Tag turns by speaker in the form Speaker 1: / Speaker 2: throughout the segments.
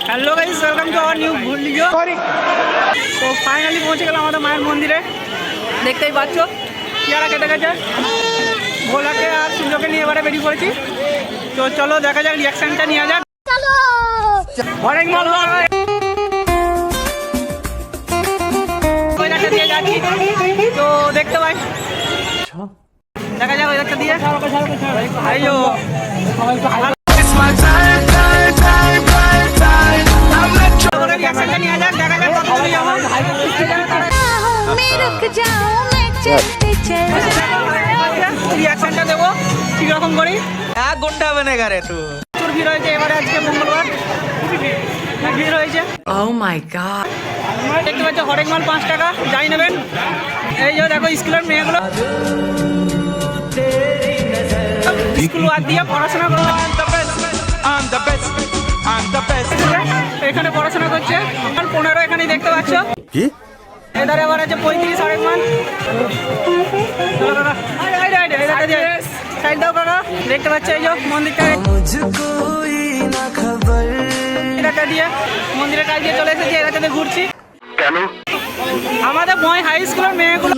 Speaker 1: Hello guys, welcome to our new video. তো finally পৌঁছে গেলাম আমাদের মায়ের মন্দিরে। দেখতেই পাচ্ছ পেয়ারা কেটে গেছে। ভোলাকে আর সূর্যকে নিয়ে এবারে বেরিয়ে পড়েছি। তো চলো দেখা যাক, রিয়াকশনটা নিয়ে যাক। অনেক মাল ওই রাস্তা দিয়ে যাচ্ছি, তো দেখতে পাই। দেখা যাক ওই রাস্তা দিয়ে। আইও রিয়াকশনটা নিয়ে যাক, দেখা যাক কত দূর যাবো। রিয়াকশনটা দেবো কিরকম করি।
Speaker 2: গুন্ডা বানেগা রে তুই।
Speaker 1: প্রচুর ভিড় হয়েছে এবারে, আজকে মঙ্গলবার ভিড় হয়েছে।
Speaker 3: Oh my god.
Speaker 1: দেখতে পাচ্ছ হরেক মাল 5 টাকা, যাই নেবেন। এই যে দেখো স্কুলের মেয়েগুলো স্কুল বাদ দিয়ে পড়াশোনা করছে, এখানে পড়াশোনা করছে। 15 এখানেই দেখতে পাচ্ছ।
Speaker 2: কি
Speaker 1: এধারে আবার আছে 35 হরেক মাল। সাইড দাও কাকা, দেখতে পাচ্ছ এই যে মন্দিরটা দিয়ে মন্দিরের কাজ দিয়ে চলে এসেছি। এলাকাতে ঘুরছি কেন? আমাদের বয় হাই স্কুলের মেয়েগুলো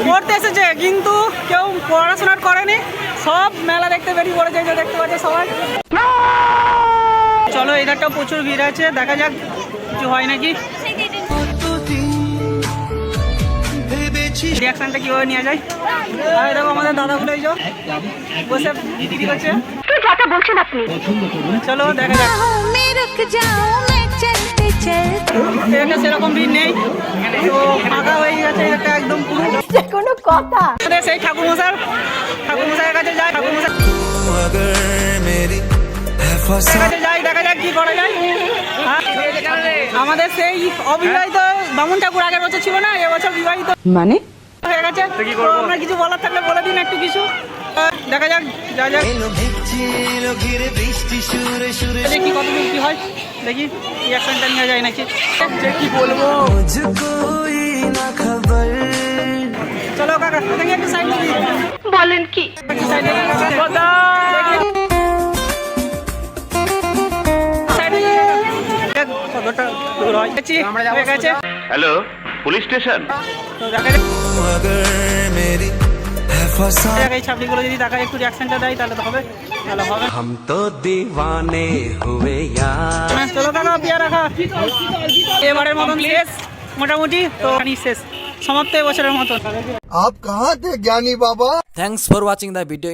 Speaker 1: পড়তে এসেছে, কিন্তু কেউ পড়াশোনা করেনি, সব মেলা দেখতে বেরিয়ে পড়েছে। যে দেখতে পাচ্ছে সবাই। চলো এধারটাও প্রচুর ভিড় আছে, দেখা যাক কিছু হয় নাকি। রিয়াকশনটা কিভাবে নিয়ে যায়। আর দেখো আমাদের দাদাগুলো এই যে বসে দিদি করছে। চলো দেখা যাক। এখানে সেরকম ভিড় নেই, তো ফাঁকা হয়ে গেছে এটা একদম পুরো।
Speaker 3: কোনো কথা।
Speaker 1: আমাদের সেই ঠাকুরমশাইয়ের কাছে যাই, ঠাকুরমশাই কাছে যাই, দেখা যাক কি করা যায়। আমাদের সেই অবিবাহিত বামুন ঠাকুর আগের বছর ছিল না, এবছর বিবাহিত
Speaker 3: মানে
Speaker 1: হয়ে গেছে। তো আপনার কিছু বলার থাকলে বলে দিন একটু কিছু। দেখা যাক যা যাক, দেখি কত কি হয়, দেখি রিয়াকশনটা নিয়ে যায় নাকি। কি বলবো, চলো কাকা দেখি একটু সাইড দিই।
Speaker 3: বলেন কি?
Speaker 1: একটু সাইড দিই কতটা দূর হয়। হয়ে গেছে।
Speaker 4: Hello, police station.
Speaker 1: তো দেখা যাক এই ছাপড়িগুলো যদি দেখা একটু রিয়াকশনটা দেয় তাহলে তো হবে, তাহলে হবে।
Speaker 2: हम तो दीवाने हुए यार।
Speaker 1: চলো কাকা পেয়ারা খা। এবারের মতন শেষ মোটামুটি, তো শেষ সমাপ্ত এবছরের মতন।
Speaker 5: आप कहाँ थे ज्ञानी बाबा?
Speaker 2: Thanks for watching the video.